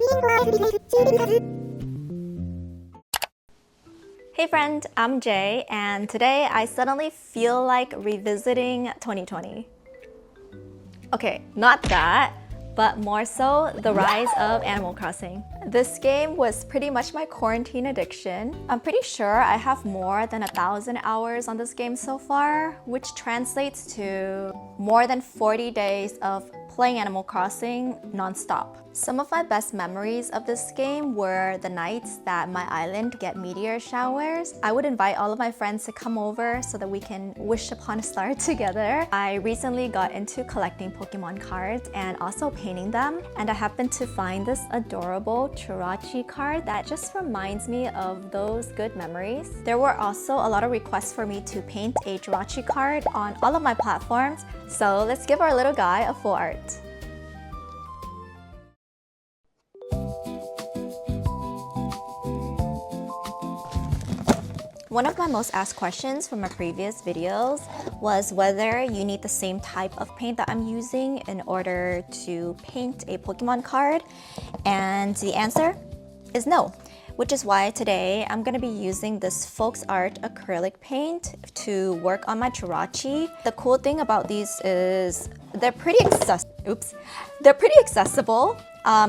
Hey friend, I'm Jay, and today I suddenly feel like revisiting 2020. Okay, not that, but more so the rise of Animal Crossing. This game was pretty much my quarantine addiction. I'm pretty sure I have more than 1,000 hours on this game so far, which translates to more than 40 days of playing Animal Crossing non-stop. Some of my best memories of this game were the nights that my island get meteor showers. I would invite all of my friends to come over so that we can wish upon a star together. I recently got into collecting Pokemon cards and also painting them, and I happened to find this adorable Jirachi card that just reminds me of those good memories. There were also a lot of requests for me to paint a Jirachi card on all of my platforms, so let's give our little guy a full art. One of my most asked questions from my previous videos was whether you need the same type of paint that I'm using in order to paint a Pokemon card, and the answer is no, which is why today I'm going to be using this Folks Art acrylic paint to work on my Jirachi. The cool thing about these is they're pretty accessible.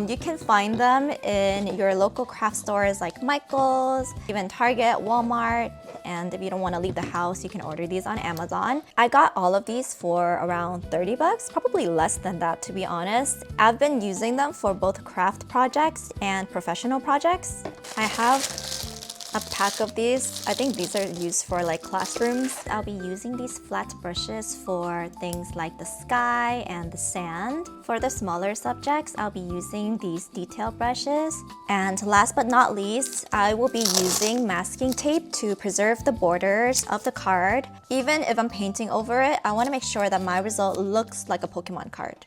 You can find them in your local craft stores like Michael's, even Target, Walmart, and if you don't want to leave the house, you can order these on Amazon. I got all of these for around 30 bucks, probably less than that to be honest. I've been using them for both craft projects and professional projects. I have a pack of these. I think these are used for like classrooms. I'll be using these flat brushes for things like the sky and the sand. For the smaller subjects, I'll be using these detail brushes. And last but not least, I will be using masking tape to preserve the borders of the card. Even if I'm painting over it, I want to make sure that my result looks like a Pokemon card.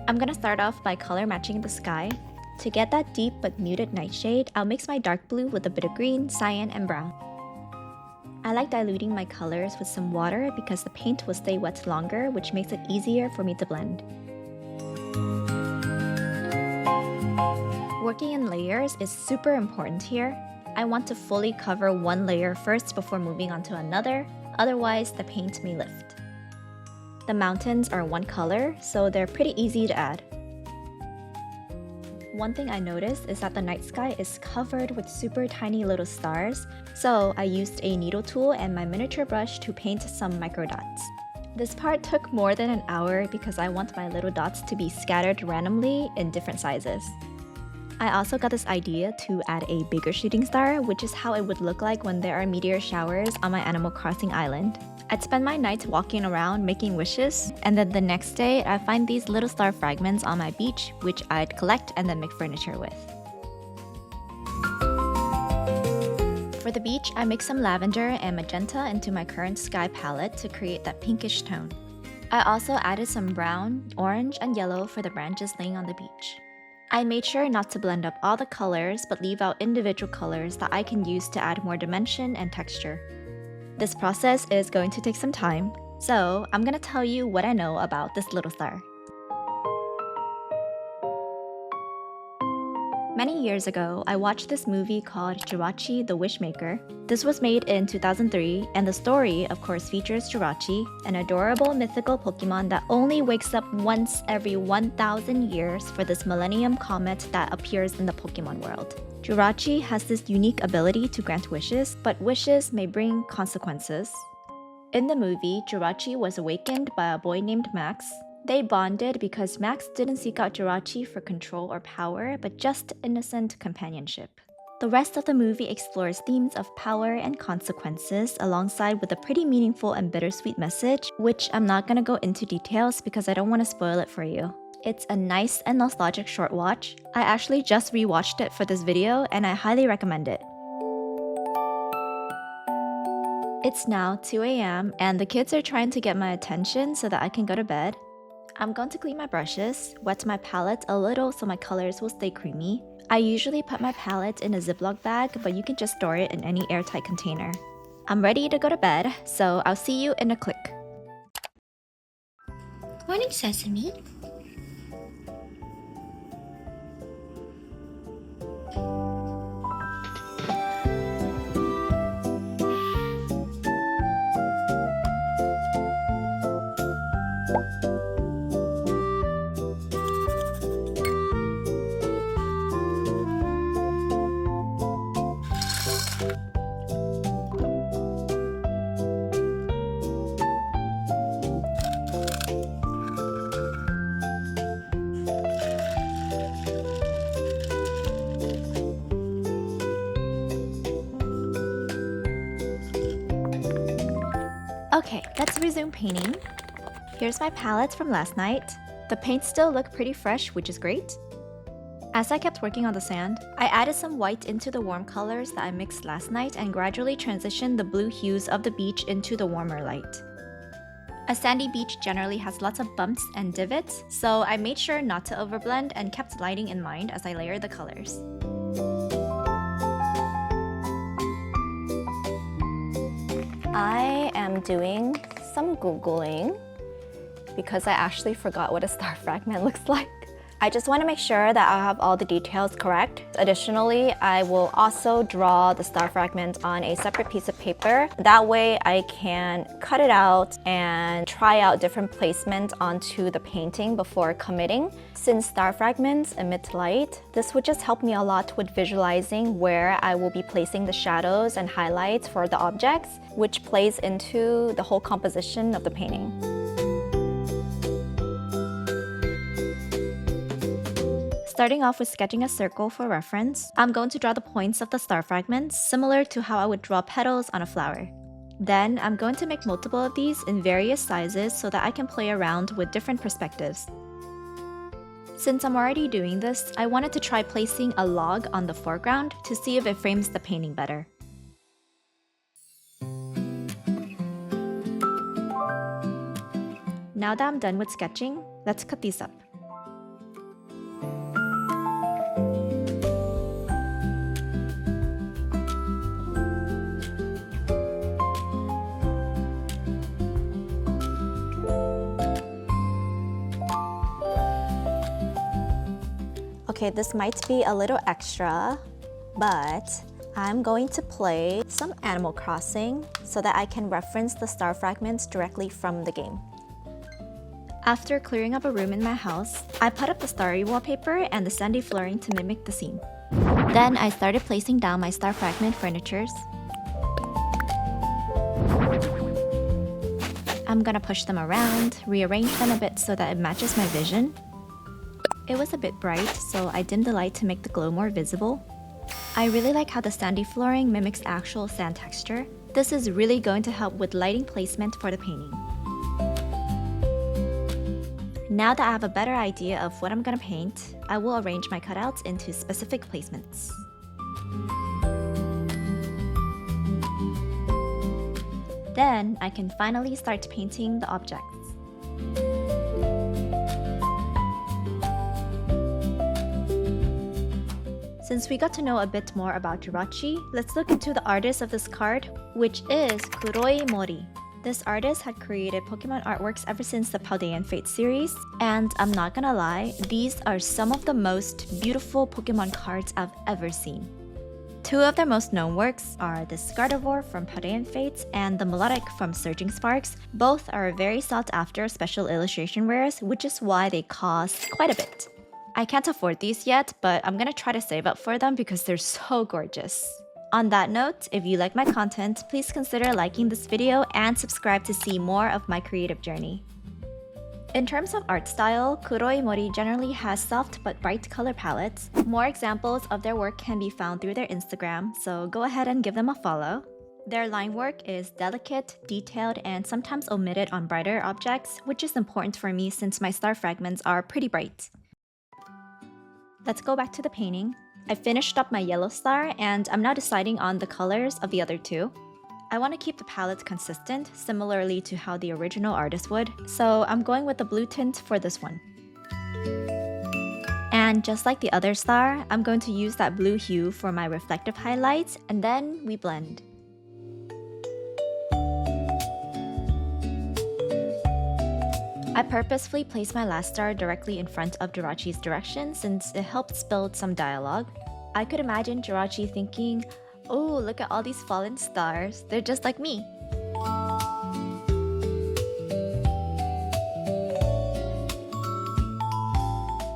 I'm gonna start off by color matching the sky. To get that deep but muted nightshade, I'll mix my dark blue with a bit of green, cyan, and brown. I like diluting my colors with some water because the paint will stay wet longer, which makes it easier for me to blend. Working in layers is super important here. I want to fully cover one layer first before moving on to another, otherwise the paint may lift. The mountains are one color, so they're pretty easy to add. One thing I noticed is that the night sky is covered with super tiny little stars, so I used a needle tool and my miniature brush to paint some micro dots. This part took more than an hour because I want my little dots to be scattered randomly in different sizes. I also got this idea to add a bigger shooting star, which is how it would look like when there are meteor showers on my Animal Crossing island. I'd spend my nights walking around making wishes, and then the next day I'd find these little star fragments on my beach, which I'd collect and then make furniture with. For the beach, I mixed some lavender and magenta into my current sky palette to create that pinkish tone. I also added some brown, orange, and yellow for the branches laying on the beach. I made sure not to blend up all the colors, but leave out individual colors that I can use to add more dimension and texture. This process is going to take some time, so I'm gonna tell you what I know about this little star. Many years ago, I watched this movie called Jirachi the Wishmaker. This was made in 2003, and the story, of course, features Jirachi, an adorable mythical Pokemon that only wakes up once every 1,000 years for this Millennium Comet that appears in the Pokemon world. Jirachi has this unique ability to grant wishes, but wishes may bring consequences. In the movie, Jirachi was awakened by a boy named Max. They bonded because Max didn't seek out Jirachi for control or power, but just innocent companionship. The rest of the movie explores themes of power and consequences alongside with a pretty meaningful and bittersweet message, which I'm not gonna go into details because I don't want to spoil it for you. It's a nice and nostalgic short watch. I actually just rewatched it for this video and I highly recommend it. It's now 2 a.m. and the kids are trying to get my attention so that I can go to bed. I'm going to clean my brushes, wet my palette a little so my colors will stay creamy. I usually put my palette in a Ziploc bag, but you can just store it in any airtight container. I'm ready to go to bed, so I'll see you in a click. Morning, Sesame. Okay, let's resume painting. Here's my palette from last night. The paints still look pretty fresh, which is great. As I kept working on the sand, I added some white into the warm colors that I mixed last night and gradually transitioned the blue hues of the beach into the warmer light. A sandy beach generally has lots of bumps and divots, so I made sure not to overblend and kept lighting in mind as I layered the colors. I am doing some Googling because I actually forgot what a star fragment looks like. I just want to make sure that I have all the details correct. Additionally, I will also draw the star fragment on a separate piece of paper. That way I can cut it out and try out different placement onto the painting before committing. Since star fragments emit light, this would just help me a lot with visualizing where I will be placing the shadows and highlights for the objects, which plays into the whole composition of the painting. Starting off with sketching a circle for reference, I'm going to draw the points of the star fragments similar to how I would draw petals on a flower. Then I'm going to make multiple of these in various sizes so that I can play around with different perspectives. Since I'm already doing this, I wanted to try placing a log on the foreground to see if it frames the painting better. Now that I'm done with sketching, let's cut these up. Okay, this might be a little extra, but I'm going to play some Animal Crossing so that I can reference the star fragments directly from the game. After clearing up a room in my house, I put up the starry wallpaper and the sandy flooring to mimic the scene. Then I started placing down my star fragment furnitures. I'm gonna push them around, rearrange them a bit so that it matches my vision. It was a bit bright, so I dimmed the light to make the glow more visible. I really like how the sandy flooring mimics actual sand texture. This is really going to help with lighting placement for the painting. Now that I have a better idea of what I'm gonna paint, I will arrange my cutouts into specific placements. Then I can finally start painting the objects. Since we got to know a bit more about Jirachi, let's look into the artist of this card, which is Kuroi Mori. This artist had created Pokemon artworks ever since the Paldean Fate series, and I'm not gonna lie, these are some of the most beautiful Pokemon cards I've ever seen. Two of their most known works are the Gardevoir from Paldean Fates and the Melodic from Surging Sparks. Both are very sought after special illustration rares, which is why they cost quite a bit. I can't afford these yet, but I'm gonna try to save up for them because they're so gorgeous. On that note, if you like my content, please consider liking this video and subscribe to see more of my creative journey. In terms of art style, Kuroi Mori generally has soft but bright color palettes. More examples of their work can be found through their Instagram, so go ahead and give them a follow. Their line work is delicate, detailed, and sometimes omitted on brighter objects, which is important for me since my star fragments are pretty bright. Let's go back to the painting. I finished up my yellow star and I'm now deciding on the colors of the other two. I want to keep the palette consistent, similarly to how the original artist would, so I'm going with the blue tint for this one. And just like the other star, I'm going to use that blue hue for my reflective highlights, and then we blend. I purposefully placed my last star directly in front of Jirachi's direction since it helps build some dialogue. I could imagine Jirachi thinking, "Oh, look at all these fallen stars, they're just like me."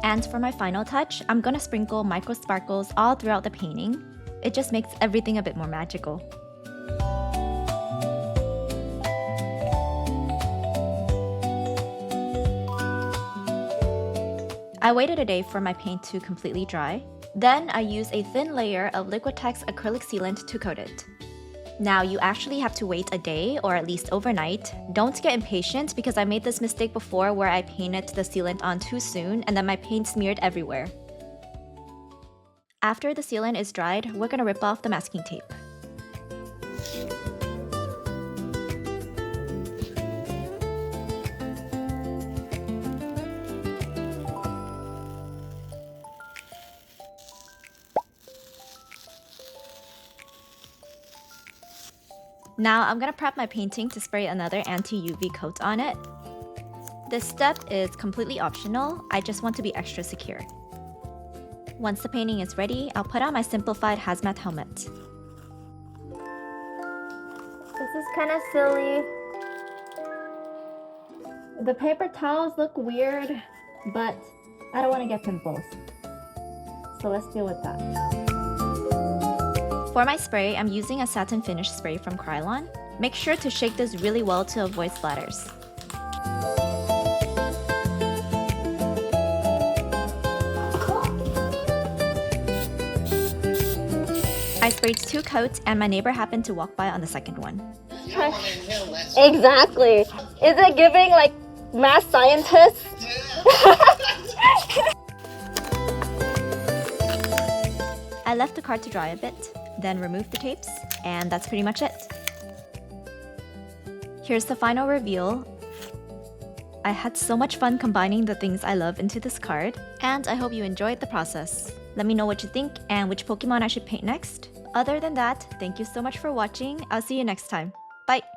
And for my final touch, I'm gonna sprinkle micro sparkles all throughout the painting. It just makes everything a bit more magical. I waited a day for my paint to completely dry. Then I used a thin layer of Liquitex acrylic sealant to coat it. Now you actually have to wait a day or at least overnight. Don't get impatient because I made this mistake before where I painted the sealant on too soon and then my paint smeared everywhere. After the sealant is dried, we're gonna rip off the masking tape. Now I'm gonna prep my painting to spray another anti-UV coat on it. This step is completely optional, I just want to be extra secure. Once the painting is ready, I'll put on my simplified hazmat helmet. This is kind of silly. The paper towels look weird, but I don't want to get pimples. So let's deal with that. For my spray, I'm using a satin finish spray from Krylon. Make sure to shake this really well to avoid splatters. I sprayed 2 coats and my neighbor happened to walk by on the second one. Exactly. Is it giving like math scientists? I left the card to dry a bit, then removed the tapes, and that's pretty much it. Here's the final reveal. I had so much fun combining the things I love into this card, and I hope you enjoyed the process. Let me know what you think and which Pokemon I should paint next. Other than that, thank you so much for watching. I'll see you next time. Bye!